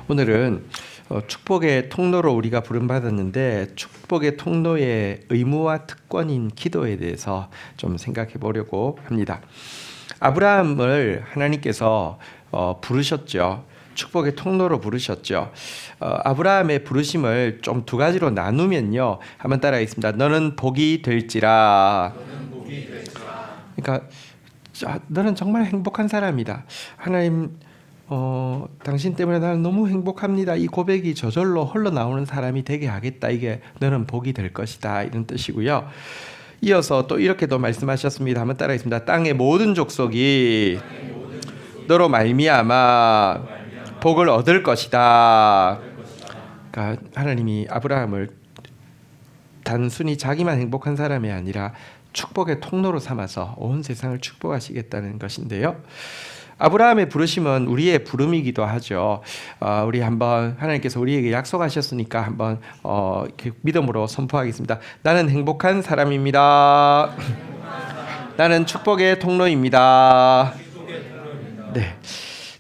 오늘은 축복의 통로로 우리가 부름받았는데 축복의 통로의 의무와 특권인 기도에 대해서 좀 생각해 보려고 합니다. 아브라함을 하나님께서 부르셨죠. 축복의 통로로 부르셨죠. 아브라함의 부르심을 좀 두 가지로 나누면요. 한번 따라하겠습니다. 너는 복이 될지라. 그러니까 너는 정말 행복한 사람이다. 하나님 당신 때문에 나는 너무 행복합니다. 이 고백이 저절로 흘러나오는 사람이 되게 하겠다. 이게 너는 복이 될 것이다. 이런 뜻이고요. 이어서 또 이렇게도 말씀하셨습니다. 한번 따라하겠습니다. 땅의 모든 족속이 너로 말미암아 복을 얻을 것이다. 그러니까 하나님이 아브라함을 단순히 자기만 행복한 사람이 아니라 축복의 통로로 삼아서 온 세상을 축복하시겠다는 것인데요. 아브라함의 부르심은 우리의 부름이기도 하죠. 우리 한번 하나님께서 우리에게 약속하셨으니까 한번 믿음으로 선포하겠습니다. 나는 행복한 사람입니다. 나는 축복의 통로입니다. 네,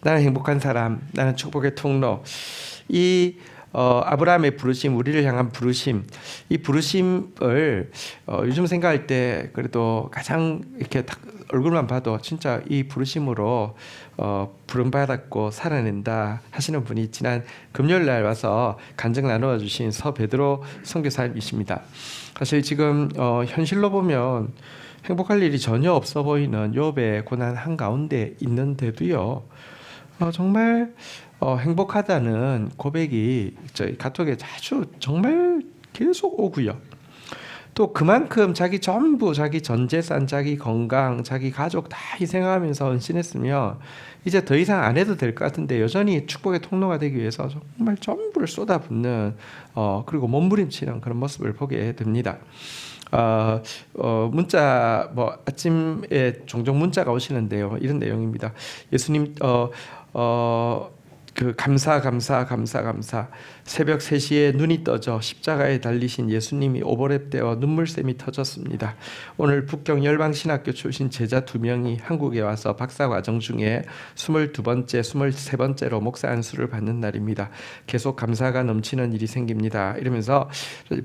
나는 행복한 사람, 나는 축복의 통로. 이 아브라함의 부르심, 우리를 향한 부르심, 이 부르심을 요즘 생각할 때 그래도 가장 이렇게 딱 얼굴만 봐도 진짜 이 부르심으로 부름받았고 살아낸다 하시는 분이 지난 금요일 날 와서 간증 나누어 주신 서 베드로 선교사님이십니다. 사실 지금 현실로 보면 행복할 일이 전혀 없어 보이는 욥의 고난 한가운데 있는데도요, 정말 행복하다는 고백이 저희 카톡에 자주 정말 계속 오고요. 또 그만큼 자기 전부, 자기 전 재산, 자기 건강, 자기 가족 다 희생하면서 헌신했으면 이제 더 이상 안 해도 될 것 같은데 여전히 축복의 통로가 되기 위해서 정말 전부를 쏟아붓는 그리고 몸부림치는 그런 모습을 보게 됩니다. 문자 아침에 종종 문자가 오시는데요. 이런 내용입니다. 예수님 감사 새벽 3시에 눈이 떠져 십자가에 달리신 예수님이 오버랩되어 눈물샘이 터졌습니다. 오늘 북경 열방신학교 출신 제자 2명이 한국에 와서 박사과정 중에 22번째, 23번째로 목사 안수를 받는 날입니다. 계속 감사가 넘치는 일이 생깁니다. 이러면서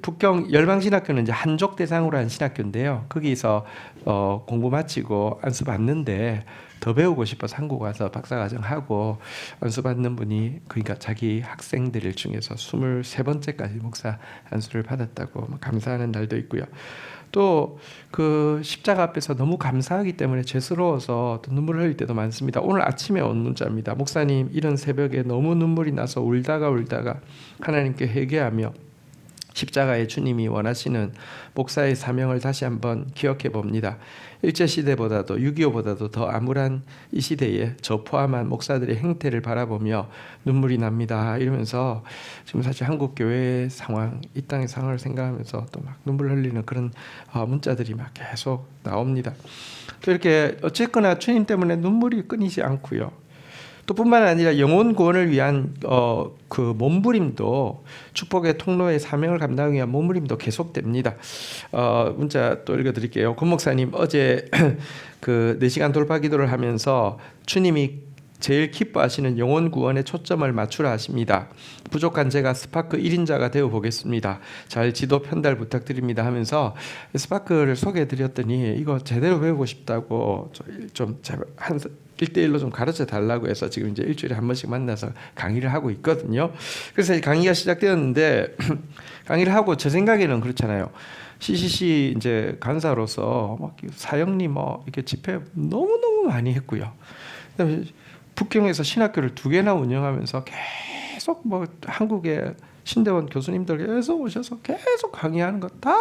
북경 열방신학교는 이제 한족 대상으로 한 신학교인데요. 거기서 공부 마치고 안수 받는데 더 배우고 싶어서 한국 와서 박사과정 하고 안수받는 분이, 그러니까 자기 학생들 중에서 23번째까지 목사 안수를 받았다고 감사하는 날도 있고요. 또 그 십자가 앞에서 너무 감사하기 때문에 죄스러워서 또 눈물을 흘릴 때도 많습니다. 오늘 아침에 온 문자입니다. 목사님, 이런 새벽에 너무 눈물이 나서 울다가 하나님께 회개하며 십자가의 주님이 원하시는 목사의 사명을 다시 한번 기억해 봅니다. 일제시대보다도 6.25보다도 더 암울한 이 시대에 저 포함한 목사들의 행태를 바라보며 눈물이 납니다. 이러면서 지금 사실 한국 교회의 상황, 이 땅의 상황을 생각하면서 또 막 눈물 흘리는 그런 문자들이 막 계속 나옵니다. 또 이렇게 어쨌거나 주님 때문에 눈물이 끊이지 않고요. 또 뿐만 아니라 영혼 구원을 위한 그 몸부림도, 축복의 통로의 사명을 감당하기 위한 몸부림도 계속됩니다. 문자 또 읽어드릴게요. 권 목사님, 어제 그 4시간 돌파 기도를 하면서 주님이 제일 기뻐하시는 영혼 구원에 초점을 맞추라 하십니다. 부족한 제가 스파크 1인자가 되어 보겠습니다. 잘 지도 편달 부탁드립니다 하면서 스파크를 소개해 드렸더니 이거 제대로 배우고 싶다고 좀 한 1대1로 좀 가르쳐 달라고 해서 지금 이제 일주일에 한 번씩 만나서 강의를 하고 있거든요. 그래서 강의가 시작되었는데 강의를 하고 제 생각에는 그렇잖아요. CCC 이제 간사로서 막 사역님 이렇게 집회 너무너무 많이 했고요. 그다음에 북경에서 신학교를 2개나 운영하면서 계속 한국의 신대원 교수님들 계속 오셔서 계속 강의하는 거 다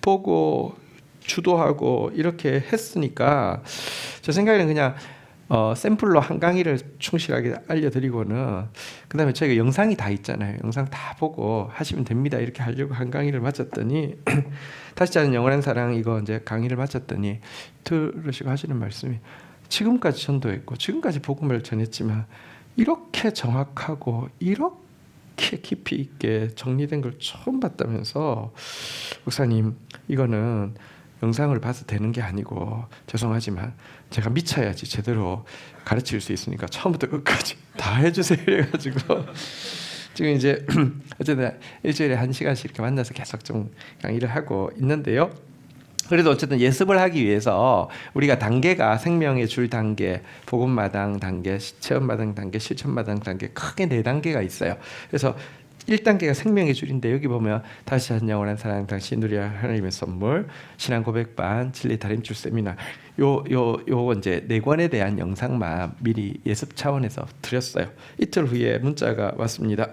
보고 주도하고 이렇게 했으니까 제 생각에는 그냥 샘플로 한 강의를 충실하게 알려드리고는 그다음에 저희가 영상이 다 있잖아요. 영상 다 보고 하시면 됩니다. 이렇게 하려고 한 강의를 마쳤더니 다시 자는 영원한 사랑 이거 이제 강의를 마쳤더니 들으시고 하시는 말씀이, 지금까지 전도했고 지금까지 복음을 전했지만 이렇게 정확하고 이렇게 깊이 있게 정리된 걸 처음 봤다면서, 목사님 이거는 영상을 봐서 되는 게 아니고 죄송하지만 제가 미쳐야지 제대로 가르칠 수 있으니까 처음부터 끝까지 다 해주세요 이래가지고 지금 이제 어쨌든 일주일에 1시간씩 이렇게 만나서 계속 좀 강의를 하고 있는데요. 그래도 어쨌든 예습을 하기 위해서 우리가 단계가 생명의 줄 단계, 복음마당 단계, 체험마당 단계, 실천마당 단계 크게 4단계가 있어요. 그래서 1단계가 생명의 줄인데 여기 보면 다시 한 영원한 사랑 당신 누려야 하나님의 선물 신앙 고백반 진리 다림줄 세미나 요거 이제 4권에 대한 영상만 미리 예습 차원에서 드렸어요. 이틀 후에 문자가 왔습니다.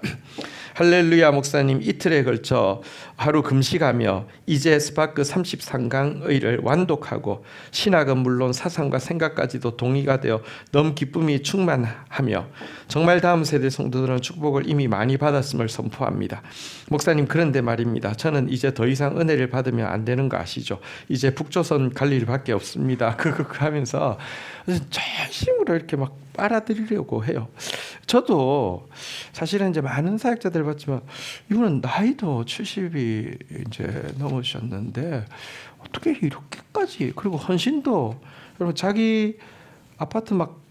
할렐루야 목사님 이틀에 걸쳐 하루 금식하며 이제 스파크 33강의를 완독하고 신학은 물론 사상과 생각까지도 동의가 되어 너무 기쁨이 충만하며 정말 다음 세대 성도들은 축복을 이미 많이 받았음을 선포합니다. 목사님 그런데 말입니다. 저는 이제 더 이상 은혜를 받으면 안 되는 거 아시죠? 이제 북조선 갈 일밖에 없습니다. 하면서 전심으로 이렇게 막 빨아들이려고 해요. 저도 사실은 이제 많은 사역자들 봤지만 이분은 나이도 70이 이제 넘으셨는데 어떻게 이렇게까지 그리고 헌신도 여러분 자기 아파트 막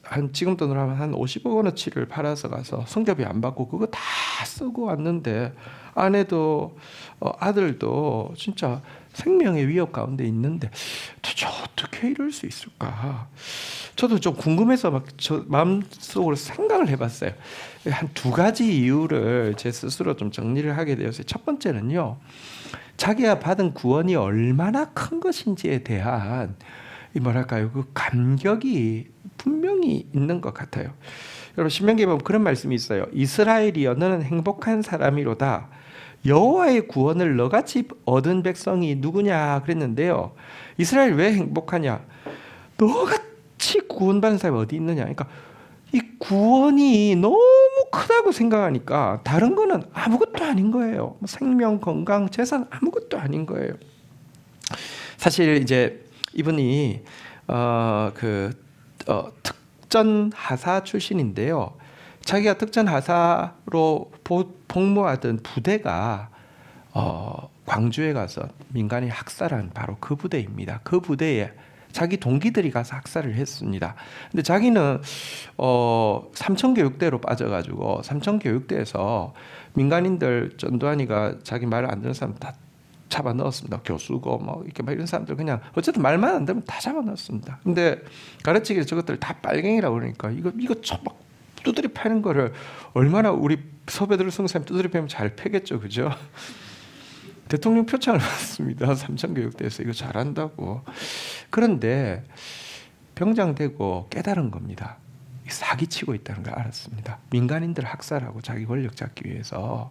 한 지금 돈으로 하면 한 50억 원어치를 팔아서 가서 성교비 안 받고 그거 다 쓰고 왔는데 아내도 아들도 진짜 생명의 위협 가운데 있는데 도대체 어떻게 이럴 수 있을까? 저도 좀 궁금해서 막 저 마음속으로 생각을 해봤어요. 한 2가지 이유를 제 스스로 좀 정리를 하게 되었어요. 첫 번째는요, 자기가 받은 구원이 얼마나 큰 것인지에 대한 그 감격이 분명히 있는 것 같아요. 여러분 신명기에 보면 그런 말씀이 있어요. 이스라엘이여 너는 행복한 사람이로다. 여호와의 구원을 너같이 얻은 백성이 누구냐 그랬는데요. 이스라엘 왜 행복하냐? 너같이 구원받은 사람이 어디 있느냐? 그러니까 이 구원이 너무 크다고 생각하니까 다른 거는 아무것도 아닌 거예요. 생명, 건강, 재산 아무것도 아닌 거예요. 사실 이제 이분이 특전 하사 출신인데요. 자기가 특전 하사로 복무하던 부대가 광주에 가서 민간인 학살한 바로 그 부대입니다. 그 부대에 자기 동기들이 가서 학살을 했습니다. 근데 자기는 삼천교육대로 빠져가지고 삼천교육대에서 민간인들 전두환이가 자기 말을 안 듣는 사람 다 잡아 넣었습니다. 교수고 뭐 이렇게 막 이런 사람들 그냥 어쨌든 말만 안 들으면 다 잡아 넣었습니다. 근데 가르치기를 저것들 다 빨갱이라고 그러니까 이거 막 두드리 패는 거를 얼마나 우리 서배들 성사님 두드리 패면 잘 패겠죠, 그죠? 대통령 표창을 받습니다. 삼천교육대에서 이거 잘한다고. 그런데 병장되고 깨달은 겁니다. 사기치고 있다는 걸 알았습니다. 민간인들 학살하고 자기 권력 잡기 위해서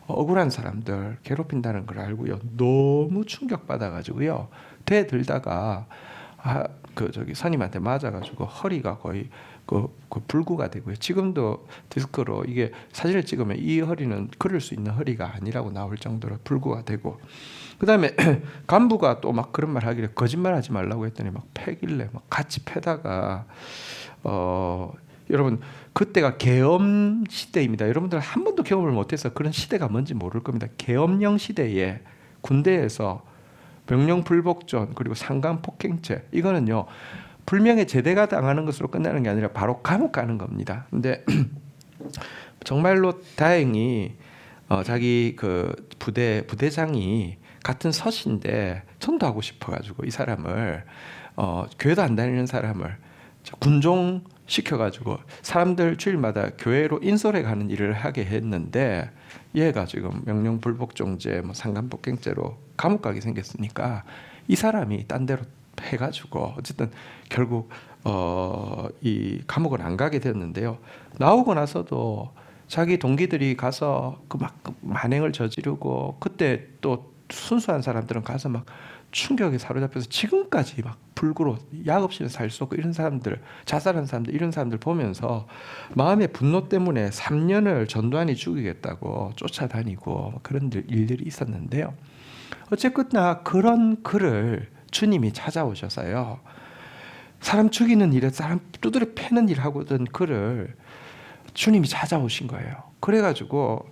억울한 사람들 괴롭힌다는 걸 알고요. 너무 충격받아가지고요. 대들다가 선임한테 맞아가지고 허리가 거의 불구가 되고요. 지금도 디스크로 이게 사진을 찍으면 이 허리는 걸을 수 있는 허리가 아니라고 나올 정도로 불구가 되고, 그 다음에 간부가 또 막 그런 말 하길래 거짓말하지 말라고 했더니 막 패길래 막 같이 패다가 여러분 그때가 계엄 시대입니다. 여러분들 한 번도 경험을 못해서 그런 시대가 뭔지 모를 겁니다. 계엄령 시대에 군대에서 명령 불복종 그리고 상간 폭행죄 이거는요 불명예 제대가 당하는 것으로 끝나는 게 아니라 바로 감옥 가는 겁니다. 근데 정말로 다행히 자기 그 부대장이 같은 서신데 전도하고 싶어가지고 이 사람을 교회도 안 다니는 사람을 군종 시켜가지고 사람들 주일마다 교회로 인솔해 가는 일을 하게 했는데 얘가 지금 명령 불복종죄, 뭐 상간폭행죄로 감옥 가게 생겼으니까 이 사람이 딴 데로 해가지고 어쨌든 결국 이 감옥을 안 가게 됐는데요. 나오고 나서도 자기 동기들이 가서 그 막 만행을 저지르고 그때 또 순수한 사람들은 가서 막 충격에 사로잡혀서 지금까지 막 불구로 약 없이는 살 수 없고 이런 사람들, 자살한 사람들 이런 사람들 보면서 마음의 분노 때문에 3년을 전두환이 죽이겠다고 쫓아다니고 그런 일들이 있었는데요. 어쨌거나 그런 그를 주님이 찾아오셔서요. 사람 죽이는 일에 사람 두드려 패는 일 하고든 그를 주님이 찾아오신 거예요. 그래가지고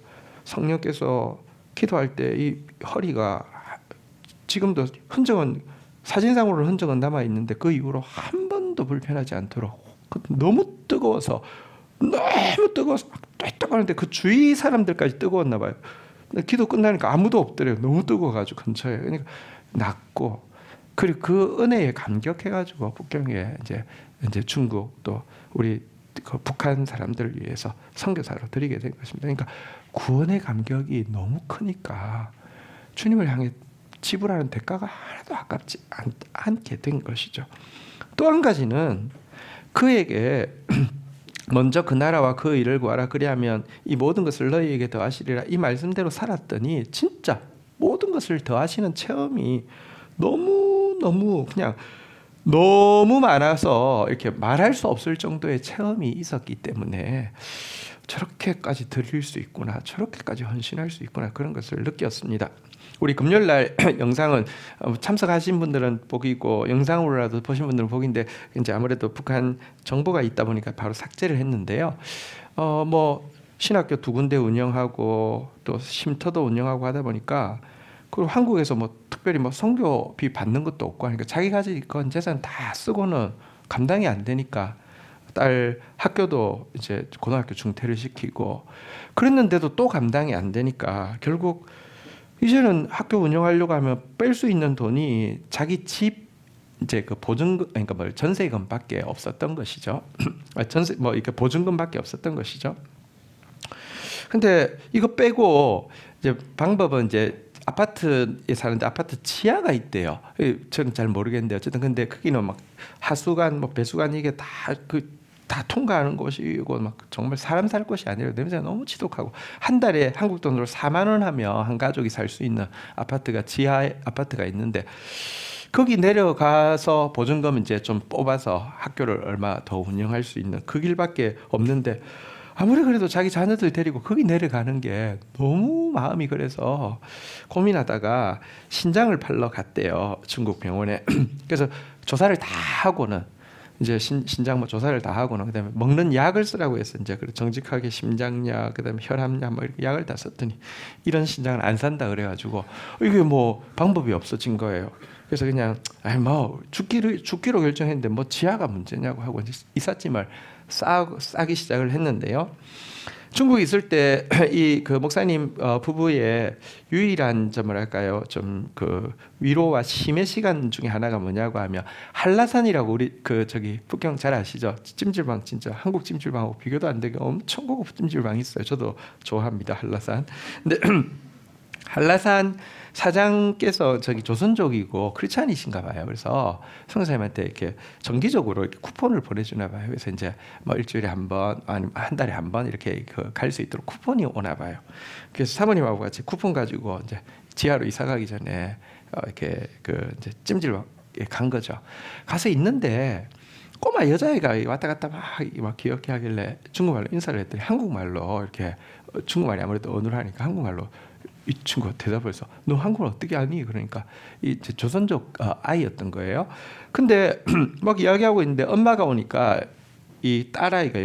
성령께서 기도할 때 이 허리가 지금도 흔적은 사진상으로는 흔적은 남아 있는데 그 이후로 한 번도 불편하지 않도록 너무 뜨거워서 뜨거웠는데 그 주위 사람들까지 뜨거웠나 봐요. 기도 끝나니까 아무도 없더래요. 너무 뜨거워가지고 근처에. 그러니까 낫고 그리고 그 은혜에 감격해가지고 북경에 이제 중국 또 우리 그 북한 사람들을 위해서 선교사로 드리게 된 것입니다. 그러니까 구원의 감격이 너무 크니까 주님을 향해 지불하는 대가가 하나도 아깝지 않게 된 것이죠. 또 한 가지는 그에게 먼저 그 나라와 그 일을 구하라 그리하면 이 모든 것을 너희에게 더하시리라 이 말씀대로 살았더니 진짜 모든 것을 더하시는 체험이 너무 그냥 너무 많아서 이렇게 말할 수 없을 정도의 체험이 있었기 때문에 저렇게까지 드릴 수 있구나, 저렇게까지 헌신할 수 있구나 그런 것을 느꼈습니다. 우리 금요일날 영상은 참석하신 분들은 복이고 영상으로라도 보신 분들은 복인데 이제 아무래도 북한 정보가 있다 보니까 바로 삭제를 했는데요. 뭐 신학교 2군데 운영하고 또 쉼터도 운영하고 하다 보니까 그리고 한국에서 뭐 특별히 뭐 선교비 받는 것도 없고 하니까 자기 가진 재산 다 쓰고는 감당이 안 되니까 딸 학교도 이제 고등학교 중퇴를 시키고 그랬는데도 또 감당이 안 되니까 결국 이제는 학교 운영하려고 하면 뺄 수 있는 돈이 자기 집 이제 그 보증금 그러니까 뭐 전세금밖에 없었던 것이죠. 전세 뭐 이렇게 보증금밖에 없었던 것이죠. 근데 이거 빼고 이제 방법은 이제 아파트에 사는데 아파트 지하가 있대요. 저는 잘 모르겠는데 어쨌든 근데 크기는 막 하수관 뭐 배수관 이게 다 통과하는 곳이고 막 정말 사람 살 곳이 아니라 냄새가 너무 지독하고 한 달에 한국 돈으로 4만 원 하면 한 가족이 살 수 있는 아파트가 지하 아파트가 있는데 거기 내려가서 보증금 이제 좀 뽑아서 학교를 얼마 더 운영할 수 있는 그 길밖에 없는데 아무리 그래도 자기 자녀들 데리고 거기 내려가는 게 너무 마음이 그래서 고민하다가 신장을 팔러 갔대요. 중국 병원에. 그래서 조사를 다 하고는 이제 신장 뭐 조사를 다 하고는 그다음에 먹는 약을 쓰라고 해서 이제 정직하게 심장약 그다음에 혈압약 뭐 이렇게 약을 다 썼더니 이런 신장은 안 산다 그래가지고 이게 뭐 방법이 없어진 거예요. 그래서 그냥 뭐 죽기로 결정했는데 뭐 지하가 문제냐고 하고 이제 이삿짐을 싸기 시작을 했는데요. 중국에 있을 때 이 그 목사님 부부의 유일한 좀 뭐랄까요 좀 그 위로와 쉼의 시간 중에 하나가 뭐냐고 하면 한라산이라고 우리 그 저기 북경 잘 아시죠? 찜질방 진짜 한국 찜질방하고 비교도 안 되게 엄청 고급 찜질방이 있어요. 저도 좋아합니다 한라산. 근데 한라산 사장께서 저기 조선족이고 크리스찬이신가 봐요. 그래서 선교사님한테 이렇게 정기적으로 이렇게 쿠폰을 보내주나 봐요. 그래서 이제 뭐 일주일에 한 번, 아니면 한 달에 한 번 이렇게 갈 수 있도록 쿠폰이 오나 봐요. 그래서 사모님하고 같이 쿠폰 가지고 이제 지하로 이사 가기 전에 이렇게 이제 찜질방에 간 거죠. 가서 있는데 꼬마 여자애가 왔다 갔다 막 귀엽게 하길래 중국말로 인사를 했더니 한국말로 이렇게 중국말이 아무래도 어눌하니까 한국말로 이 친구가 대답을 해서 너 한국을 어떻게 아니? 그러니까 이 조선족 아이였던 거예요. 근데 막 이야기하고 있는데 엄마가 오니까 이 딸아이가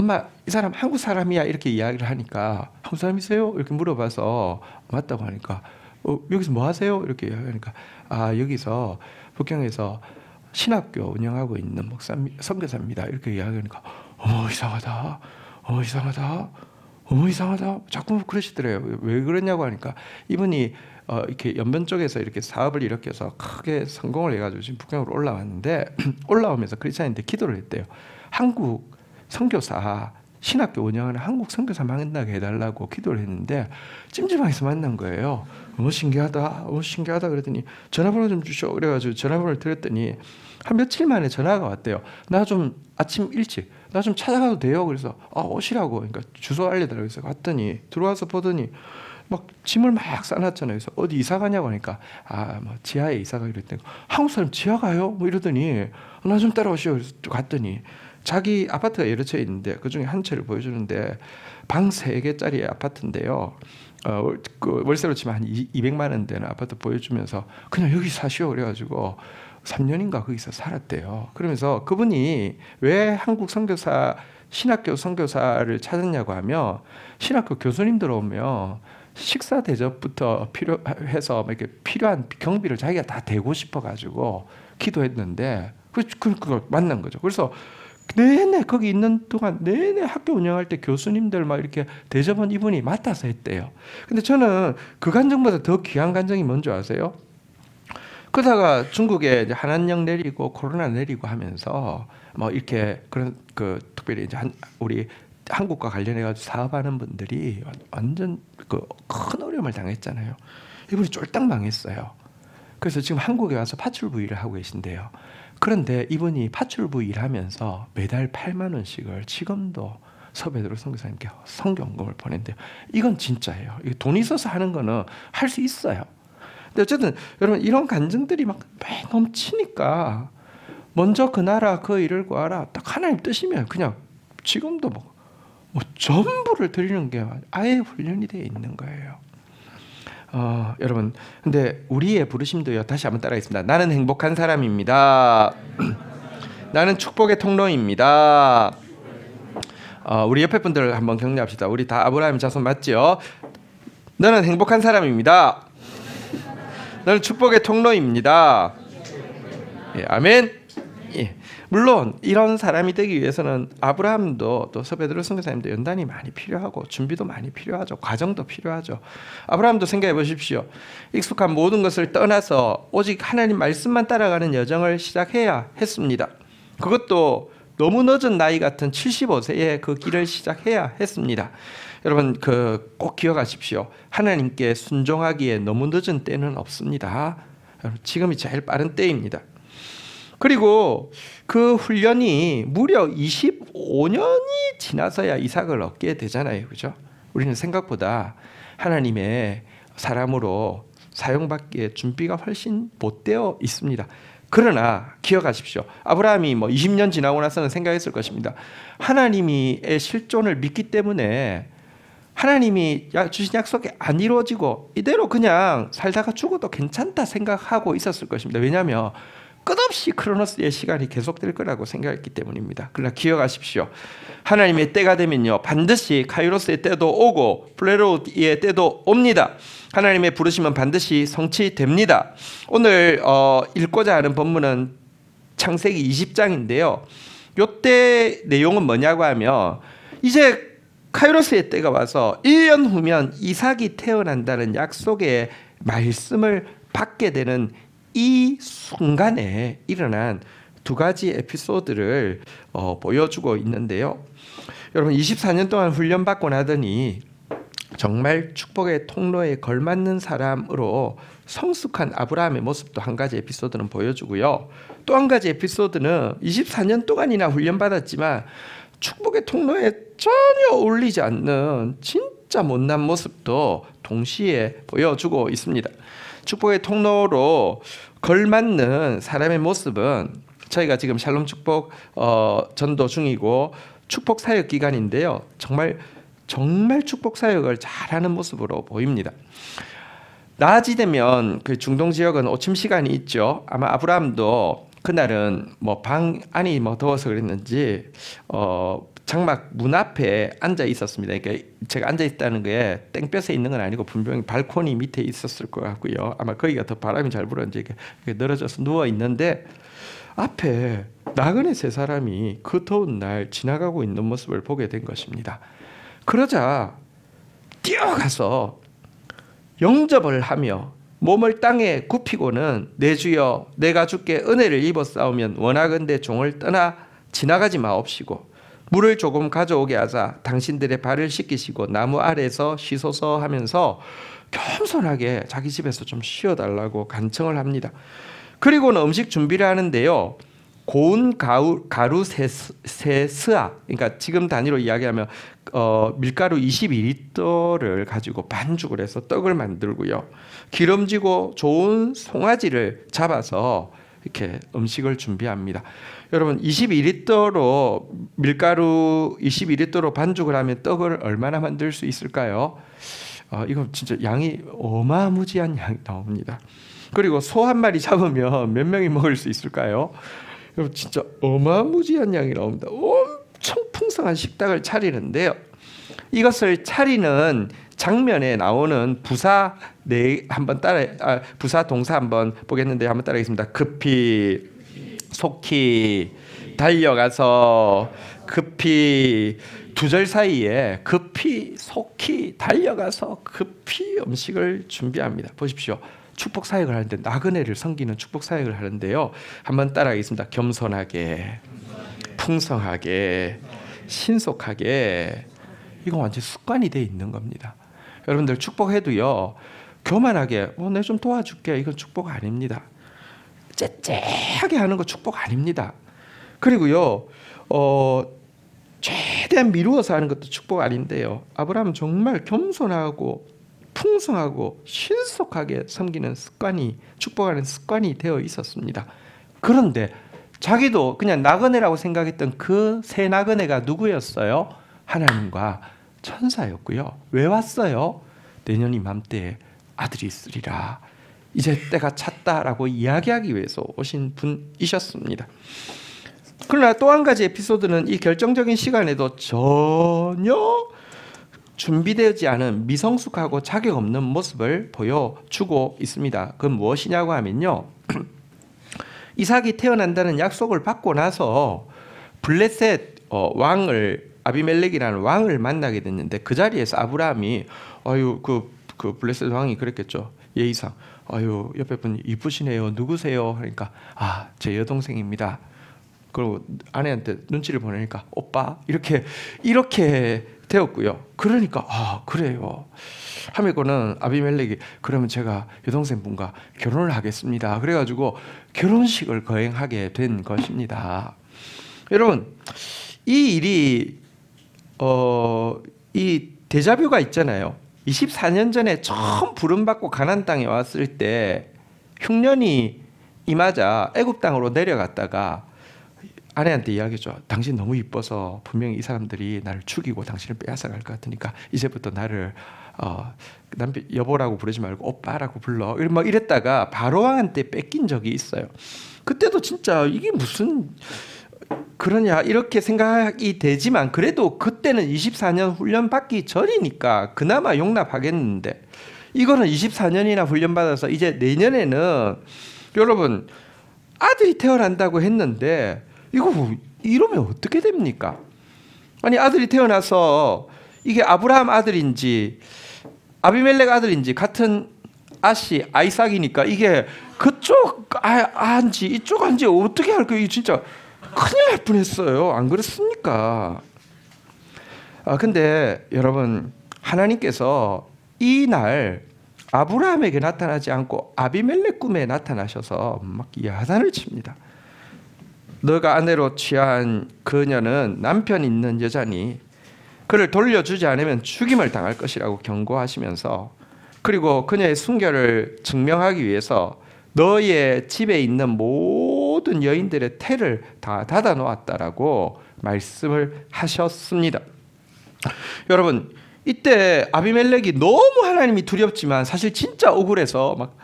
엄마 이 사람 한국 사람이야 이렇게 이야기를 하니까 한국 사람이세요? 이렇게 물어봐서 맞다고 하니까 여기서 뭐 하세요? 이렇게 이야기하니까 여기서 북경에서 신학교 운영하고 있는 선교사입니다. 이렇게 이야기하니까 이상하다. 이상하다. 자꾸 그러시더래요. 왜 그러냐고 하니까 이분이 이렇게 연변 쪽에서 이렇게 사업을 일으켜서 크게 성공을 해가지고 지금 북경으로 올라왔는데 올라오면서 크리스찬인데 기도를 했대요. 한국 선교사 신학교 운영하는 한국 선교사 만나게 해달라고 기도를 했는데 찜질방에서 만난 거예요. 신기하다 그랬더니 전화번호 좀 주셔 그래가지고 전화번호를 드렸더니 한 며칠 만에 전화가 왔대요. 나 좀 아침 일찍 나 좀 찾아가도 돼요? 그래서 오시라고 그러니까 주소 알려달라고 해서 갔더니 들어와서 보더니 막 짐을 막 싸놨잖아요. 그래서 어디 이사 가냐고 하니까 뭐 지하에 이사 가기로 했더니 한국 사람 지하 가요? 뭐 이러더니 나 좀 따라오시오. 그래서 갔더니 자기 아파트가 여러 채 있는데 그중에 한 채를 보여주는데 방 3개짜리 아파트인데요. 그 월세로 치면 한 200만 원 되는 아파트 보여주면서 그냥 여기 사시오 그래가지고 3년인가 거기서 살았대요. 그러면서 그분이 왜 한국 선교사 신학교 선교사를 찾았냐고 하면 신학교 교수님들 오면 식사 대접부터 필요해서 이렇게 필요한 경비를 자기가 다 대고 싶어가지고 기도했는데 그걸 만난 거죠. 그래서 내내 거기 있는 동안 내내 학교 운영할 때 교수님들 막 이렇게 대접은 이분이 맡아서 했대요. 근데 저는 그 간증보다 더 귀한 간증이 뭔지 아세요? 그러다가 중국에 이제 한한령 내리고 코로나 내리고 하면서 뭐 이렇게 그런 특별히 이제 우리 한국과 관련해 가지고 사업하는 분들이 완전 큰 어려움을 당했잖아요. 이분이 쫄딱 망했어요. 그래서 지금 한국에 와서 파출부 일을 하고 계신데요. 그런데 이분이 파출부 일하면서 매달 8만 원씩을 지금도 서베드로 선교사님께 성경금을 보낸대요. 이건 진짜예요. 이게 돈 있어서 하는 거는 할 수 있어요. 근데 어쨌든 여러분 이런 간증들이 막 넘치니까 먼저 그 나라 그 일을 구하라. 딱 하나님 뜻이면 그냥 지금도 뭐 전부를 드리는 게 아예 훈련이 되어 있는 거예요. 여러분, 근데 우리의 부르심도요. 다시 한번 따라하겠습니다. 나는 행복한 사람입니다. 나는 축복의 통로입니다. 우리 옆에 분들 한번 격려합시다. 우리 다 아브라함 자손 맞죠? 너는 행복한 사람입니다. 너는 축복의 통로입니다. 예, 아멘. 예. 물론 이런 사람이 되기 위해서는 아브라함도 또 서베드로 선교사님도 연단이 많이 필요하고 준비도 많이 필요하죠. 과정도 필요하죠. 아브라함도 생각해 보십시오. 익숙한 모든 것을 떠나서 오직 하나님 말씀만 따라가는 여정을 시작해야 했습니다. 그것도 너무 늦은 나이 같은 75세에 그 길을 시작해야 했습니다. 여러분 꼭 기억하십시오. 하나님께 순종하기에 너무 늦은 때는 없습니다. 지금이 제일 빠른 때입니다. 그리고 그 훈련이 무려 25년이 지나서야 이삭을 얻게 되잖아요. 그죠? 우리는 생각보다 하나님의 사람으로 사용받기에 준비가 훨씬 못 되어 있습니다. 그러나 기억하십시오. 아브라함이 20년 지나고 나서는 생각했을 것입니다. 하나님의 실존을 믿기 때문에 하나님이 주신 약속이 안 이루어지고 이대로 그냥 살다가 죽어도 괜찮다 생각하고 있었을 것입니다. 왜냐하면 끝없이 크로노스의 시간이 계속될 거라고 생각했기 때문입니다. 그러나 기억하십시오. 하나님의 때가 되면요 반드시 카이로스의 때도 오고 플레로의 때도 옵니다. 하나님의 부르심은 반드시 성취됩니다. 오늘 읽고자 하는 본문은 창세기 20장인데요. 이때 내용은 뭐냐고 하면 이제 카이로스의 때가 와서 1년 후면 이삭이 태어난다는 약속의 말씀을 받게 되는 이 순간에 일어난 두 가지 에피소드를 보여주고 있는데요. 여러분 24년 동안 훈련받고 나더니 정말 축복의 통로에 걸맞는 사람으로 성숙한 아브라함의 모습도 한 가지 에피소드는 보여주고요. 또 한 가지 에피소드는 24년 동안이나 훈련받았지만 축복의 통로에 전혀 어울리지 않는 진짜 못난 모습도 동시에 보여주고 있습니다. 축복의 통로로 걸맞는 사람의 모습은 저희가 지금 샬롬 축복 전도 중이고 축복 사역 기간인데요. 정말 축복 사역을 잘하는 모습으로 보입니다. 낮이 되면 그 중동 지역은 오침 시간이 있죠. 아마 아브라함도 그날은 방 안이 더워서 그랬는지 장막 문 앞에 앉아 있었습니다. 그러니까 제가 앉아 있다는 게 땡볕에 있는 건 아니고 분명히 발코니 밑에 있었을 것 같고요. 아마 거기가 더 바람이 잘 불었는지 이렇게 늘어져서 누워 있는데 앞에 나그네 세 사람이 그 더운 날 지나가고 있는 모습을 보게 된 것입니다. 그러자 뛰어가서 영접을 하며 몸을 땅에 굽히고는 내 주여 내가 주께 은혜를 입어 싸우면 원하건대 종을 떠나 지나가지 마옵시고 물을 조금 가져오게 하자 당신들의 발을 씻기시고 나무 아래에서 쉬소서 하면서 겸손하게 자기 집에서 좀 쉬어달라고 간청을 합니다. 그리고는 음식 준비를 하는데요. 고운 가루 세스아, 그러니까 지금 단위로 이야기하면 밀가루 22리터를 가지고 반죽을 해서 떡을 만들고요. 기름지고 좋은 송아지를 잡아서 이렇게 음식을 준비합니다. 여러분 22리터로 밀가루 22리터로 반죽을 하면 떡을 얼마나 만들 수 있을까요? 이거 진짜 양이 어마무지한 양이 나옵니다. 그리고 소 한 마리 잡으면 몇 명이 먹을 수 있을까요? 여러분 진짜 어마무지한 양이 나옵니다. 엄청 풍성한 식탁을 차리는데요. 이것을 차리는 장면에 나오는 부사 부사 동사 한번 보겠는데 한번 따라하겠습니다. 급히, 속히, 달려가서, 급히. 두 절 사이에 급히, 속히, 달려가서 급히 음식을 준비합니다. 보십시오. 축복 사역을 하는데 나그네를 섬기는 축복 사역을 하는데요. 한번 따라하겠습니다. 겸손하게, 풍성하게, 신속하게. 이거 완전 습관이 돼 있는 겁니다. 여러분들 축복해도요, 교만하게 내 좀 도와줄게, 이건 축복 아닙니다. 째째하게 하는 거 축복 아닙니다. 그리고요, 최대한 미루어서 하는 것도 축복 아닌데요. 아브라함은 정말 겸손하고 풍성하고 신속하게 섬기는 습관이, 축복하는 습관이 되어 있었습니다. 그런데 자기도 그냥 나그네라고 생각했던 그 새 나그네가 누구였어요? 하나님과 천사였고요. 왜 왔어요? 내년 이맘때에 아들이 있으리라, 이제 때가 찼다라고 이야기하기 위해서 오신 분이셨습니다. 그러나 또 한 가지 에피소드는 이 결정적인 시간에도 전혀 준비되지 않은 미성숙하고 자격 없는 모습을 보여주고 있습니다. 그건 무엇이냐고 하면요, 이삭이 태어난다는 약속을 받고 나서 블레셋 왕을, 아비멜렉이라는 왕을 만나게 됐는데, 그 자리에서 아브라함이 그 블레셋 왕이 그랬겠죠. 예의상 옆에 분 이쁘시네요, 누구세요? 그러니까 제 여동생입니다. 그리고 아내한테 눈치를 보내니까 오빠, 이렇게 되었고요. 그러니까 그래요 하면은 아비멜렉이 그러면 제가 여동생분과 결혼을 하겠습니다. 그래가지고 결혼식을 거행하게 된 것입니다. 여러분, 이 일이 이 데자뷰가 있잖아요. 24년 전에 처음 부름받고 가나안 땅에 왔을 때 흉년이 임하자 애굽 땅으로 내려갔다가 아내한테 이야기했죠. 당신 너무 이뻐서 분명히 이 사람들이 나를 죽이고 당신을 빼앗아갈 것 같으니까 이제부터 나를 남편 여보라고 부르지 말고 오빠라고 불러. 막 이랬다가 바로왕한테 뺏긴 적이 있어요. 그때도 진짜 이게 무슨 그러냐 이렇게 생각이 되지만, 그래도 그때는 24년 훈련 받기 전이니까 그나마 용납하겠는데, 이거는 24년이나 훈련 받아서 이제 내년에는 여러분 아들이 태어난다고 했는데 이러면 어떻게 됩니까? 아니, 아들이 태어나서 이게 아브라함 아들인지 아비멜렉 아들인지 같은 아이삭이니까 이게 그쪽 안지 이쪽 안지 어떻게 할 거예요? 진짜 큰일 날 뻔했어요. 안 그렇습니까? 근데 여러분, 하나님께서 이날 아브라함에게 나타나지 않고 아비멜렉 꿈에 나타나셔서 막 야단을 칩니다. 너가 아내로 취한 그녀는 남편 있는 여자니 그를 돌려주지 않으면 죽임을 당할 것이라고 경고하시면서, 그리고 그녀의 순결을 증명하기 위해서 너의 집에 있는 모든 여인들의 태를 다 닫아 놓았다라고 말씀을 하셨습니다. 여러분, 이때 아비멜렉이 너무 하나님이 두렵지만 사실 진짜 억울해서 막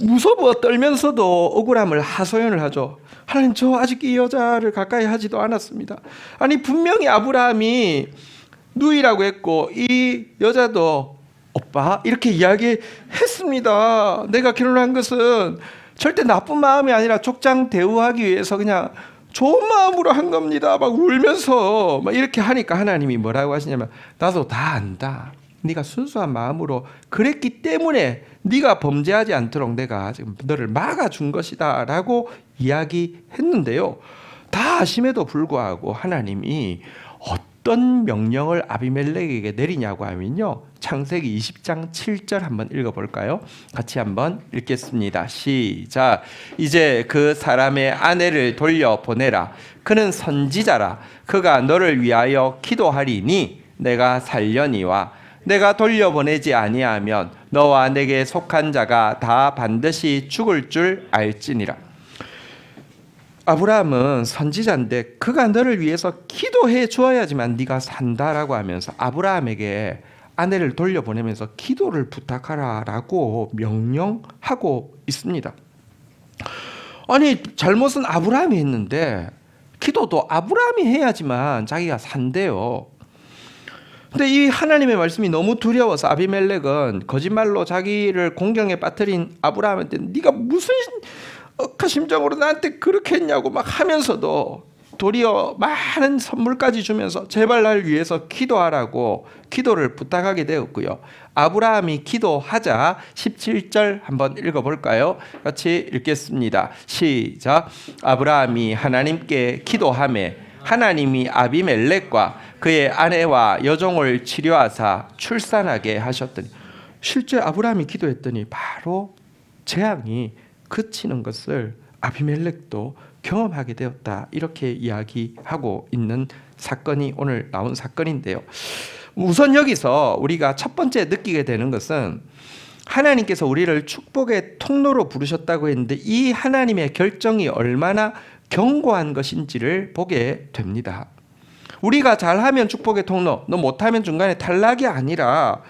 무서워 떨면서도 억울함을 하소연을 하죠. 하나님, 저 아직 이 여자를 가까이 하지도 않았습니다. 아니, 분명히 아브라함이 누이라고 했고 이 여자도 오빠 이렇게 이야기했습니다. 내가 결혼한 것은 절대 나쁜 마음이 아니라 족장 대우하기 위해서 그냥 좋은 마음으로 한 겁니다. 막 울면서 막 이렇게 하니까 하나님이 뭐라고 하시냐면, 나도 다 안다. 네가 순수한 마음으로 그랬기 때문에 네가 범죄하지 않도록 내가 지금 너를 막아준 것이다 라고 이야기했는데요. 다 아심에도 불구하고 하나님이 어떤 명령을 아비멜렉에게 내리냐고 하면요, 창세기 20장 7절 한번 읽어볼까요? 같이 한번 읽겠습니다. 시작. 이제 그 사람의 아내를 돌려보내라. 그는 선지자라. 그가 너를 위하여 기도하리니 내가 살려니와 내가 돌려보내지 아니하면 너와 내게 속한 자가 다 반드시 죽을 줄 알지니라. 아브라함은 선지자인데 그가 너를 위해서 기도해 주어야지만 네가 산다라고 하면서 아브라함에게 아내를 돌려보내면서 기도를 부탁하라라고 명령하고 있습니다. 아니, 잘못은 아브라함이 했는데 기도도 아브라함이 해야지만 자기가 산대요. 근데 이 하나님의 말씀이 너무 두려워서 아비멜렉은 거짓말로 자기를 공경에 빠뜨린 아브라함한테 네가 무슨 억한 심정으로 나한테 그렇게 했냐고 막 하면서도 도리어 많은 선물까지 주면서 제발 날 위해서 기도하라고 기도를 부탁하게 되었고요. 아브라함이 기도하자 17절 한번 읽어볼까요? 같이 읽겠습니다. 시작. 아브라함이 하나님께 기도하매 하나님이 아비멜렉과 그의 아내와 여종을 치료하사 출산하게 하셨더니, 실제 아브라함이 기도했더니 바로 재앙이 그치는 것을 아비멜렉도 경험하게 되었다. 이렇게 이야기하고 있는 사건이 오늘 나온 사건인데요. 우선 여기서 우리가 첫 번째 느끼게 되는 것은 하나님께서 우리를 축복의 통로로 부르셨다고 했는데 이 하나님의 결정이 얼마나 견고한 것인지를 보게 됩니다. 우리가 잘하면 축복의 통로, 너 못하면 중간에 탈락이 아니라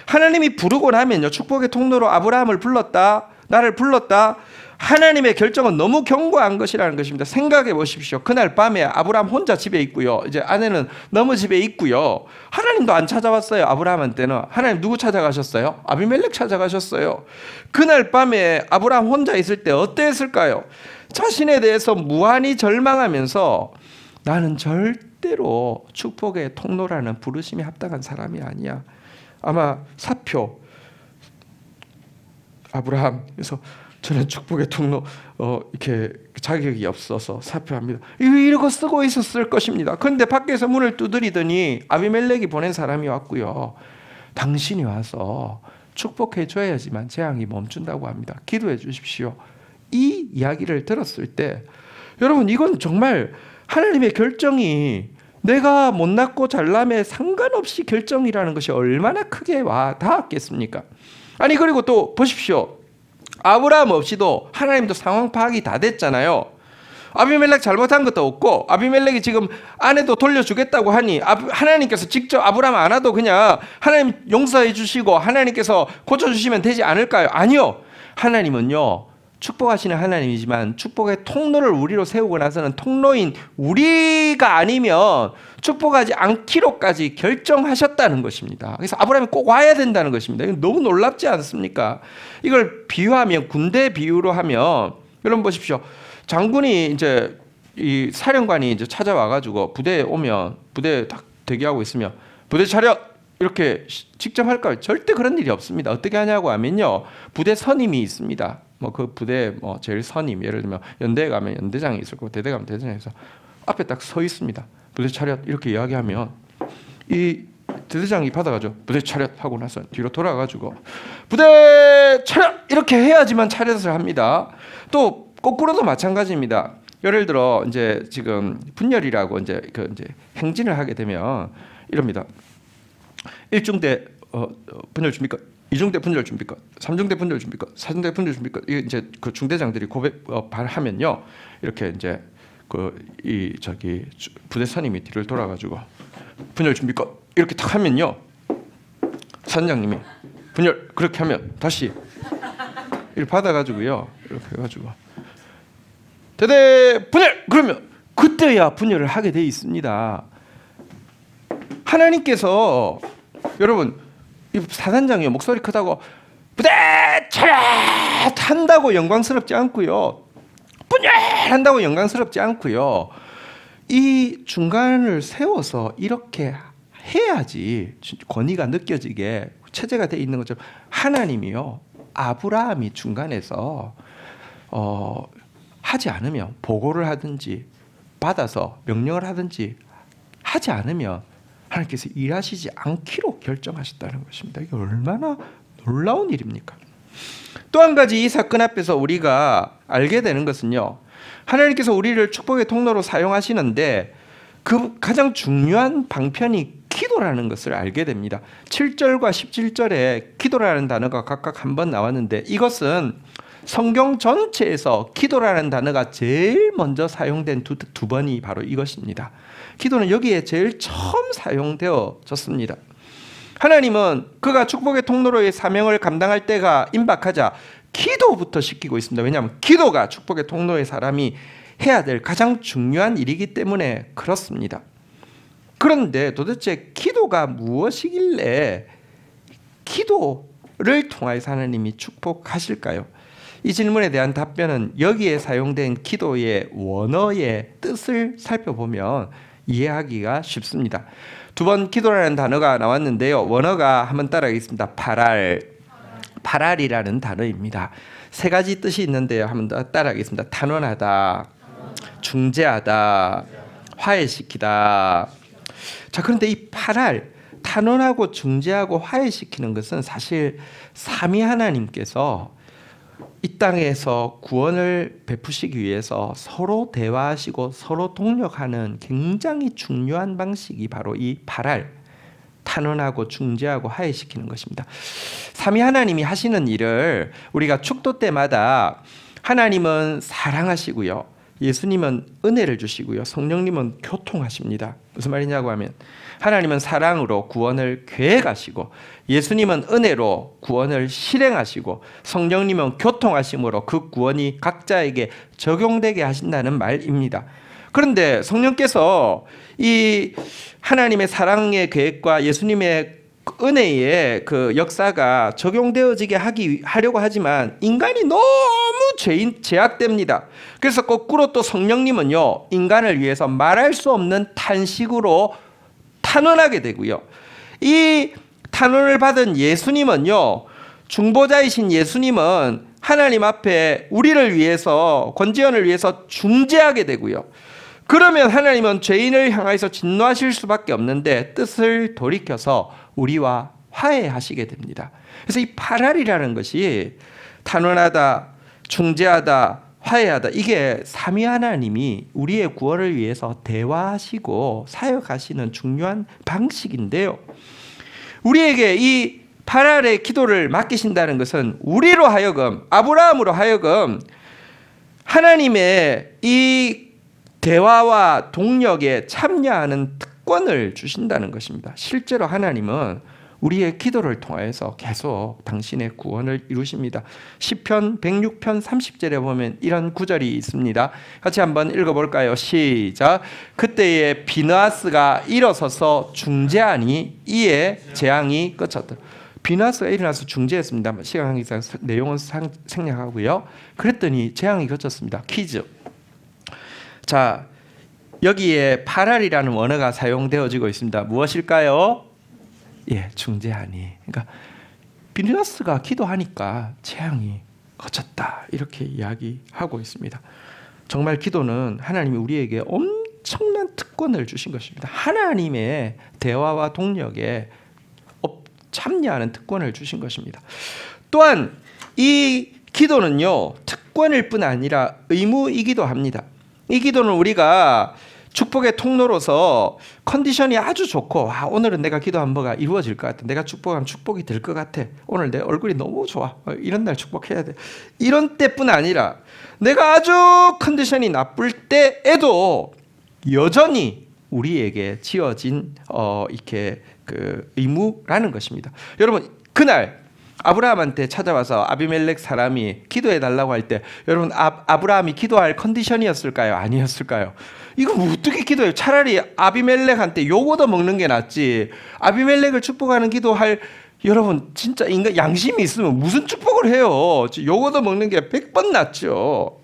하나님이 부르고 나면요, 축복의 통로로 아브라함을 불렀다, 나를 불렀다. 하나님의 결정은 너무 견고한 것이라는 것입니다. 생각해 보십시오. 그날 밤에 아브라함 혼자 집에 있고요. 이제 아내는 너무 집에 있고요. 하나님도 안 찾아왔어요. 아브라함한테는. 하나님 누구 찾아가셨어요? 아비멜렉 찾아가셨어요. 그날 밤에 아브라함 혼자 있을 때 어땠을까요? 자신에 대해서 무한히 절망하면서 나는 절대로 축복의 통로라는 부르심에 합당한 사람이 아니야. 아마 사표 아브라함, 그래서 저는 축복의 통로 이렇게 자격이 없어서 사표합니다. 이러고 쓰고 있었을 것입니다. 그런데 밖에서 문을 두드리더니 아비멜렉이 보낸 사람이 왔고요. 당신이 와서 축복해 줘야지만 재앙이 멈춘다고 합니다. 기도해 주십시오. 이 이야기를 들었을 때 여러분, 이건 정말 하나님의 결정이 내가 못났고 잘남에 상관없이 결정이라는 것이 얼마나 크게 와 닿았겠습니까? 아니, 그리고 또 보십시오. 아브라함 없이도 하나님도 상황 파악이 다 됐잖아요. 아비멜렉 잘못한 것도 없고 아비멜렉이 지금 아내도 돌려주겠다고 하니 하나님께서 직접 아브라함 안 와도 그냥 하나님 용서해 주시고 하나님께서 고쳐주시면 되지 않을까요? 아니요. 하나님은요, 축복하시는 하나님이지만 축복의 통로를 우리로 세우고 나서는 통로인 우리가 아니면 축복하지 않기로까지 결정하셨다는 것입니다. 그래서 아브라함이 꼭 와야 된다는 것입니다. 이건 너무 놀랍지 않습니까? 이걸 비유하면, 군대 비유로 하면, 여러분 보십시오. 장군이 이제 이 사령관이 이제 찾아와가지고 부대에 오면, 부대에 딱 대기하고 있으면 부대 차렷 이렇게 직접 할까요? 절대 그런 일이 없습니다. 어떻게 하냐고 하면요, 부대 선임이 있습니다. 뭐 그 부대 뭐 제일 선임, 예를 들면 연대에 가면 연대장이 있을 거고 대대 가면 대대장이 있어 앞에 딱 서 있습니다. 부대 차렷 이렇게 이야기하면 이 대대장이 받아가지고 부대 차렷 하고 나서 뒤로 돌아가지고 부대 차렷 이렇게 해야지만 차렷을 합니다. 또 거꾸로도 마찬가지입니다. 예를 들어 이제 지금 분열이라고 이제 행진을 하게 되면 이럽니다. 1중대 분열 줍니까? 2중대 분열 줍니까? 3중대 분열 줍니까? 4중대 분열 줍니까? 이게 이제 그 중대장들이 발하면요, 이렇게 이제 부대 선임이 뒤를 돌아가지고 분열 줍니까? 이렇게 딱 하면요, 선장님이 분열 그렇게 하면 다시 이렇게 받아가지고요, 이렇게 해가지고 대대 분열 그러면 그때야 분열을 하게 돼 있습니다. 하나님께서 여러분, 이 사단장이요, 목소리 크다고 부대 차렷 한다고 영광스럽지 않고요, 분열한다고 영광스럽지 않고요, 이 중간을 세워서 이렇게 해야지 권위가 느껴지게 체제가 돼 있는 것처럼 하나님이요, 아브라함이 중간에서 하지 않으면 보고를 하든지 받아서 명령을 하든지 하지 않으면 하나님께서 일하시지 않기로 결정하셨다는 것입니다. 이게 얼마나 놀라운 일입니까? 또 한 가지 이 사건 앞에서 우리가 알게 되는 것은요, 하나님께서 우리를 축복의 통로로 사용하시는데 그 가장 중요한 방편이 기도라는 것을 알게 됩니다. 7절과 17절에 기도라는 단어가 각각 한 번 나왔는데 이것은 성경 전체에서 기도라는 단어가 제일 먼저 사용된 두 번이 바로 이것입니다. 기도는 여기에 제일 처음 사용되어졌습니다. 하나님은 그가 축복의 통로로의 사명을 감당할 때가 임박하자 기도부터 시키고 있습니다. 왜냐하면 기도가 축복의 통로의 사람이 해야 될 가장 중요한 일이기 때문에 그렇습니다. 그런데 도대체 기도가 무엇이길래 기도를 통하여서 하나님이 축복하실까요? 이 질문에 대한 답변은 여기에 사용된 기도의 원어의 뜻을 살펴보면 이해하기가 쉽습니다. 두 번 기도라는 단어가 나왔는데요. 원어가 한번 따라하겠습니다. 파랄이라는 단어입니다. 세 가지 뜻이 있는데요. 한번 더 따라하겠습니다. 탄원하다, 중재하다, 화해시키다. 자, 그런데 이 파랄, 탄원하고 중재하고 화해시키는 것은 사실 삼위 하나님께서 이 땅에서 구원을 베푸시기 위해서 서로 대화하시고 서로 동력하는 굉장히 중요한 방식이 바로 이 파랄, 탄원하고 중재하고 화해시키는 것입니다. 삼위 하나님이 하시는 일을 우리가 축도 때마다 하나님은 사랑하시고요, 예수님은 은혜를 주시고요, 성령님은 교통하십니다. 무슨 말이냐고 하면 하나님은 사랑으로 구원을 계획하시고 예수님은 은혜로 구원을 실행하시고 성령님은 교통하심으로 그 구원이 각자에게 적용되게 하신다는 말입니다. 그런데 성령께서 이 하나님의 사랑의 계획과 예수님의 은혜의 그 역사가 적용되어지게 하려고 하지만 인간이 너무 제약됩니다. 그래서 거꾸로 또 성령님은요, 인간을 위해서 말할 수 없는 탄식으로 탄원하게 되고요. 이 탄원을 받은 예수님은요, 중보자이신 예수님은 하나님 앞에 우리를 위해서, 권지연을 위해서 중재하게 되고요. 그러면 하나님은 죄인을 향하여서 진노하실 수밖에 없는데 뜻을 돌이켜서 우리와 화해하시게 됩니다. 그래서 이 파랄이라는 것이 탄원하다, 중재하다, 화해하다, 이게 삼위 하나님이 우리의 구원을 위해서 대화하시고 사역하시는 중요한 방식인데요. 우리에게 이 파랄의 기도를 맡기신다는 것은 우리로 하여금, 아브라함으로 하여금 하나님의 이 대화와 동력에 참여하는 특권을 주신다는 것입니다. 실제로 하나님은 우리의 기도를 통해서 계속 당신의 구원을 이루십니다. 시편 106편 30절에 보면 이런 구절이 있습니다. 같이 한번 읽어볼까요? 시작. 그때에 비느하스가 일어서서 중재하니 이에 재앙이 그쳤다. 비느하스가 일어나서 중재했습니다. 시간 관계상 내용은 생략하고요. 그랬더니 재앙이 그쳤습니다. 퀴즈. 자, 여기에 파랄이라는 원어가 사용되어지고 있습니다. 무엇일까요? 예, 중재하니. 그러니까 비느하스가 기도하니까 재앙이 그쳤다, 이렇게 이야기하고 있습니다. 정말 기도는 하나님이 우리에게 엄청난 특권을 주신 것입니다. 하나님의 대화와 동력에 참여하는 특권을 주신 것입니다. 또한 이 기도는요, 특권일 뿐 아니라 의무이기도 합니다. 이 기도는 우리가 축복의 통로로서 컨디션이 아주 좋고, 오늘은 내가 기도한 바가 이루어질 것 같아, 내가 축복하면 축복이 될 것 같아, 오늘 내 얼굴이 너무 좋아, 이런 날 축복해야 돼, 이런 때뿐 아니라 내가 아주 컨디션이 나쁠 때에도 여전히 우리에게 지어진 이렇게 그 의무라는 것입니다. 여러분, 그날 아브라함한테 찾아와서 아비멜렉 사람이 기도해 달라고 할 때 여러분, 아브라함이 기도할 컨디션이었을까요? 아니었을까요? 이거 뭐 어떻게 기도해요? 차라리 아비멜렉한테 욕 얻어 먹는 게 낫지. 아비멜렉을 축복하는 기도할, 여러분 진짜 인간 양심이 있으면 무슨 축복을 해요? 욕 얻어 먹는 게 100번 낫죠.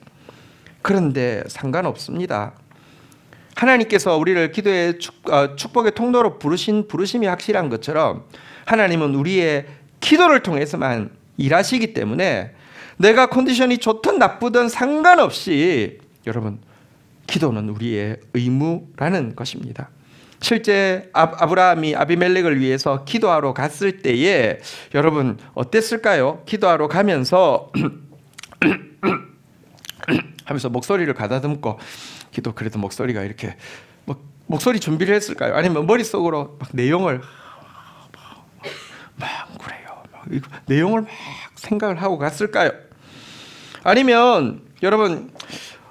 그런데 상관없습니다. 하나님께서 우리를 기도의 축복의 통로로 부르심이 확실한 것처럼 하나님은 우리의 기도를 통해서만 일하시기 때문에 내가 컨디션이 좋든 나쁘든 상관없이 여러분, 기도는 우리의 의무라는 것입니다. 실제 아브라함이 아비멜렉을 위해서 기도하러 갔을 때에 여러분 어땠을까요? 기도하러 가면서 하면서 목소리를 가다듬고 기도, 그래도 목소리가 이렇게 목소리 준비를 했을까요? 아니면 머릿속으로 막 내용을 막 그래요, 내용을 막 생각을 하고 갔을까요? 아니면 여러분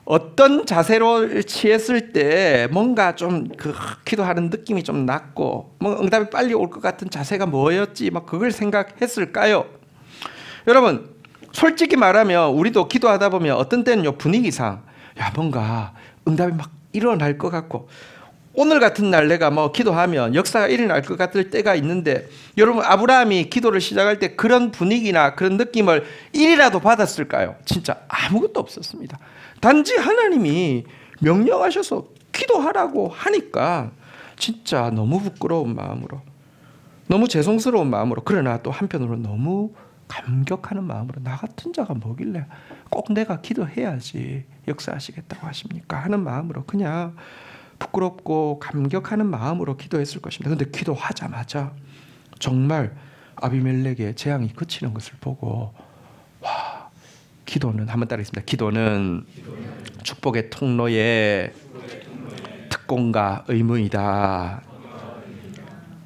어떤 자세로 취했을 때 뭔가 좀 그 기도하는 느낌이 좀 났고 뭐 응답이 빨리 올 것 같은 자세가 뭐였지, 막 그걸 생각했을까요? 여러분 솔직히 말하면 우리도 기도하다 보면 어떤 때는요, 분위기상 뭔가 응답이 막 일어날 것 같고 오늘 같은 날 내가 뭐 기도하면 역사가 일어날 것 같을 때가 있는데, 여러분 아브라함이 기도를 시작할 때 그런 분위기나 그런 느낌을 일이라도 받았을까요? 진짜 아무것도 없었습니다. 단지 하나님이 명령하셔서 기도하라고 하니까 진짜 너무 부끄러운 마음으로, 너무 죄송스러운 마음으로, 그러나 또 한편으로 너무 감격하는 마음으로, 나 같은 자가 뭐길래 꼭 내가 기도해야지 역사하시겠다고 하십니까 하는 마음으로, 그냥 부끄럽고 감격하는 마음으로 기도했을 것입니다. 그런데 기도하자마자 정말 아비멜렉의 재앙이 그치는 것을 보고, 와, 기도는, 한번 따라하겠습니다. 기도는 축복의 통로의 특공과 의무이다.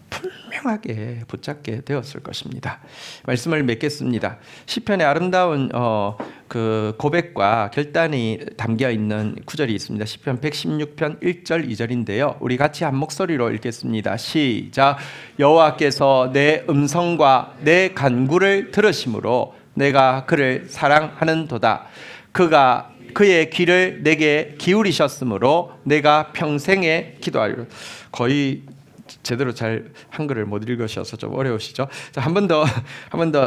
분명하게 붙잡게 되었을 것입니다. 말씀을 맺겠습니다. 시편의 아름다운 그 고백과 결단이 담겨 있는 구절이 있습니다. 시편 116편 1절 2절인데요. 우리 같이 한 목소리로 읽겠습니다. 시작. 여호와께서 내 음성과 내 간구를 들으심으로 내가 그를 사랑하는도다. 그가 그의 귀를 내게 기울이셨으므로 내가 평생에 기도하리라. 거의 제대로 잘 한글을 못 읽으셔서 좀 어려우시죠? 자, 한 번 더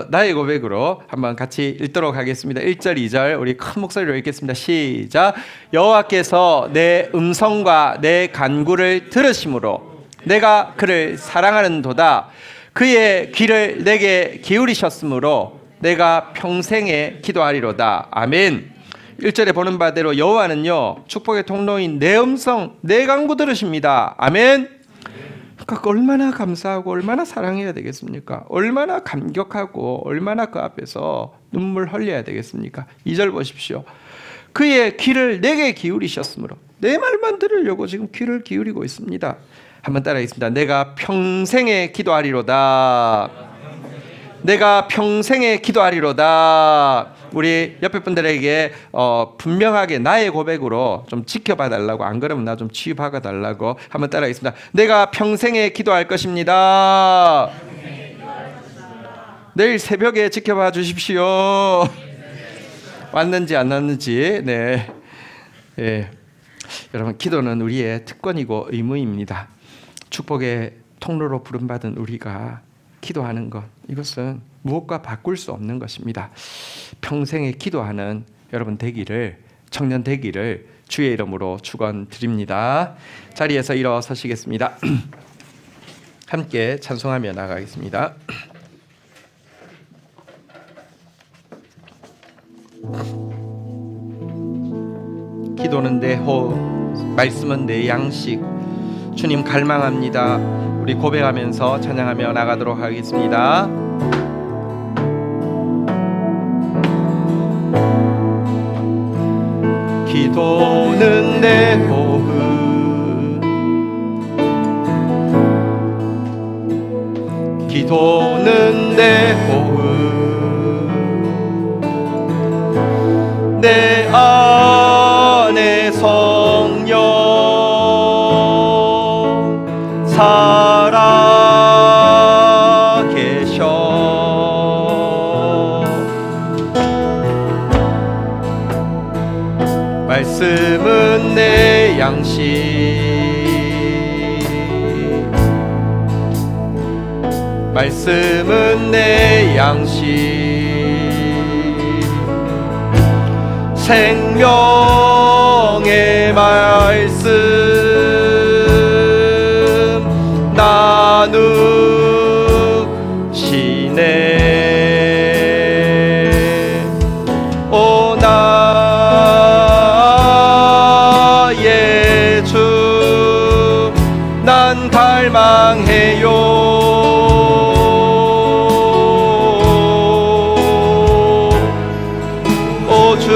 나의 고백으로 한번 같이 읽도록 하겠습니다. 1절 2절 우리 큰 목소리로 읽겠습니다. 시작. 여호와께서 내 음성과 내 간구를 들으심으로 내가 그를 사랑하는도다. 그의 귀를 내게 기울이셨으므로 내가 평생에 기도하리로다. 아멘. 1절에 보는 바대로 여호와는요, 축복의 통로인 내 음성, 내 간구 들으십니다. 아멘. 그러니까 얼마나 감사하고 얼마나 사랑해야 되겠습니까? 얼마나 감격하고 얼마나 그 앞에서 눈물 흘려야 되겠습니까? 2절 보십시오. 그의 귀를 내게 기울이셨으므로, 내 말만 들으려고 지금 귀를 기울이고 있습니다. 한번 따라하겠습니다. 내가 평생에 기도하리로다. 내가 평생에 기도하리로다. 우리 옆에 분들에게 분명하게 나의 고백으로 좀 지켜봐 달라고, 안 그러면 나 좀 취입하고 달라고 한번 따라하겠습니다. 내가 평생에 기도할 것입니다. 내일 새벽에 지켜봐 주십시오. 왔는지 안 왔는지. 네. 네. 여러분, 기도는 우리의 특권이고 의무입니다. 축복의 통로로 부름받은 우리가 기도하는 것, 이것은 무엇과 바꿀 수 없는 것입니다. 평생에 기도하는 여러분 되기를, 청년 되기를 주의 이름으로 축원드립니다. 자리에서 일어서시겠습니다. 함께 찬송하며 나가겠습니다. 기도는 내 호흡, 말씀은 내 양식. 주님 갈망합니다. 우리 고백하면서 찬양하며 나가도록 하겠습니다. 기도는 내 호흡, 기도는 내 호흡, 내 안에 성령 살아 계셔. 말씀은 내 양식, 말씀은 내 양식. 생명의 말씀 나누시네. 오 나의 주, 난 갈망해요. 오 주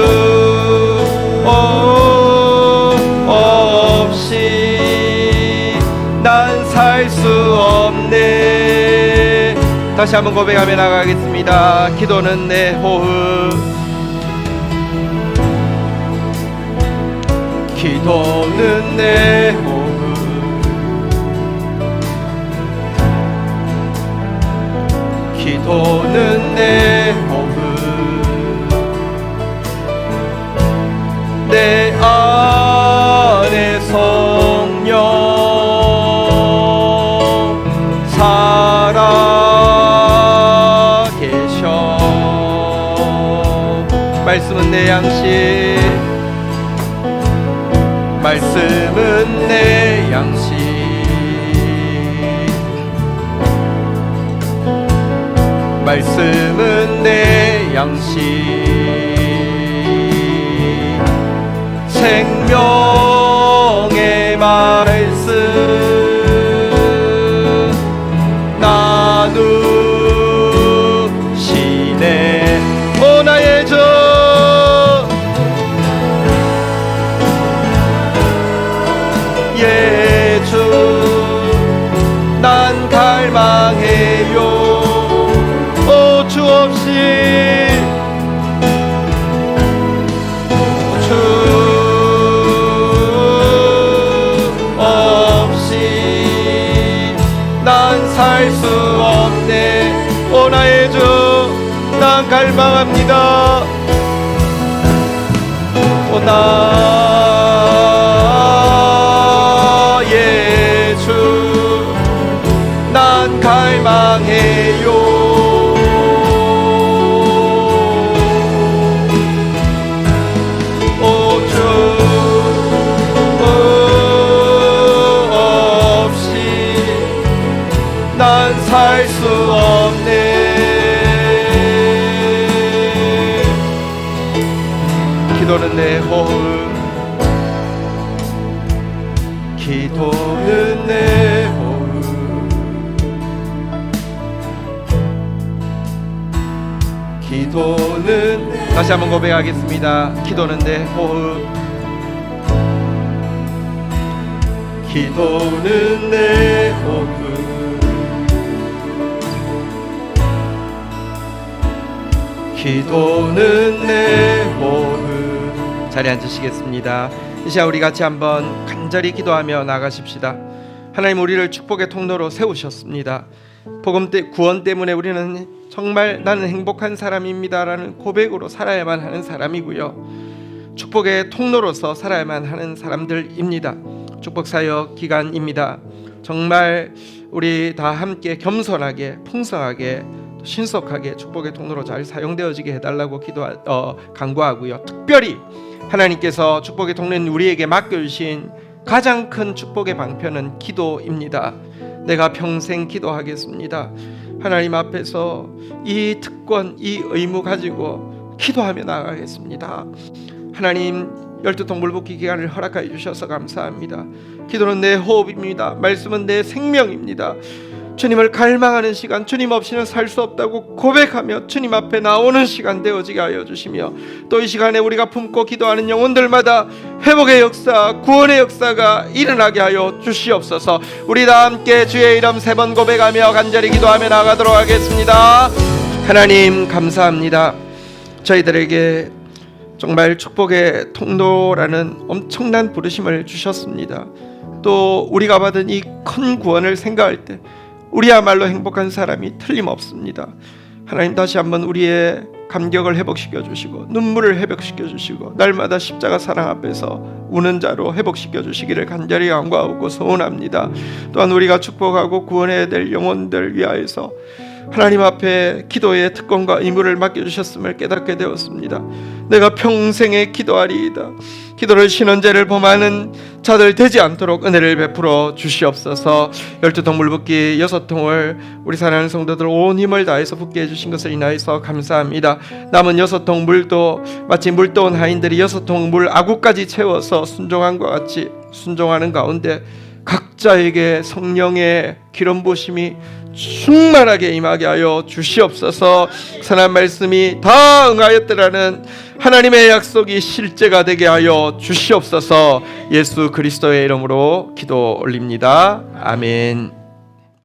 없이 난 살 수 없네. 다시 한번 고백하며 나가겠습니다. 기도는 내 호흡, 기도는 내 호흡, 기도는 내 호흡, 내 안에 성령 양식, 말씀은 내 양식, 말씀은 내 양식, 생명의 말씀 나누시네. 오 나의 주 예주, 난 갈망해요. 오 주 없이, 주 없이 난 살 수 없네. 오 나의 주, 난 갈망합니다. 오 나의 주, 난 갈망해요. 살 수 없네. 기도는 내 호흡, 기도는 내 호흡, 기도는, 다시 한번 고백하겠습니다. 기도는 내 호흡, 기도는 내 호흡, 기도는 내 호흡. 자리에 앉으시겠습니다. 이 시간 우리 같이 한번 간절히 기도하며 나가십시다. 하나님, 우리를 축복의 통로로 세우셨습니다. 복음 구원 때문에 우리는 정말 나는 행복한 사람입니다라는 고백으로 살아야만 하는 사람이고요, 축복의 통로로서 살아야만 하는 사람들입니다. 축복사역 기간입니다. 정말 우리 다 함께 겸손하게, 풍성하게, 신속하게 축복의 통로로 잘 사용되어지게 해달라고 간구하고요, 특별히 하나님께서 축복의 통로인 우리에게 맡겨주신 가장 큰 축복의 방편은 기도입니다. 내가 평생 기도하겠습니다. 하나님 앞에서 이 특권, 이 의무 가지고 기도하며 나가겠습니다. 하나님, 12통 물붓기 기간을 허락하여 주셔서 감사합니다. 기도는 내 호흡입니다. 말씀은 내 생명입니다. 주님을 갈망하는 시간, 주님 없이는 살 수 없다고 고백하며 주님 앞에 나오는 시간 되어지게 하여 주시며, 또 이 시간에 우리가 품고 기도하는 영혼들마다 회복의 역사, 구원의 역사가 일어나게 하여 주시옵소서. 우리 다 함께 주의 이름 3번 고백하며 간절히 기도하며 나가도록 하겠습니다. 하나님, 감사합니다. 저희들에게 정말 축복의 통로라는 엄청난 부르심을 주셨습니다. 또 우리가 받은 이 큰 구원을 생각할 때 우리야말로 행복한 사람이 틀림없습니다. 하나님, 다시 한번 우리의 감격을 회복시켜 주시고 눈물을 회복시켜 주시고 날마다 십자가 사랑 앞에서 우는 자로 회복시켜 주시기를 간절히 간구하고 소원합니다. 또한 우리가 축복하고 구원해야 될 영혼들 위하여서 하나님 앞에 기도의 특권과 의무를 맡겨주셨음을 깨닫게 되었습니다. 내가 평생에 기도하리이다. 기도를 신원제를 범하는 자들 되지 않도록 은혜를 베풀어 주시옵소서. 12통 물붓기 6통을 우리 사랑하는 성도들 온 힘을 다해서 붓게 해주신 것을 인하여서 감사합니다. 남은 6통 물도 마치 물도온 하인들이 6통 물 아구까지 채워서 순종함과 같이 순종하는 가운데 각자에게 성령의 기름 부으심이 충만하게 임하게 하여 주시옵소서. 선한 말씀이 다 응하였더라는 하나님의 약속이 실제가 되게 하여 주시옵소서. 예수 그리스도의 이름으로 기도 올립니다. 아멘.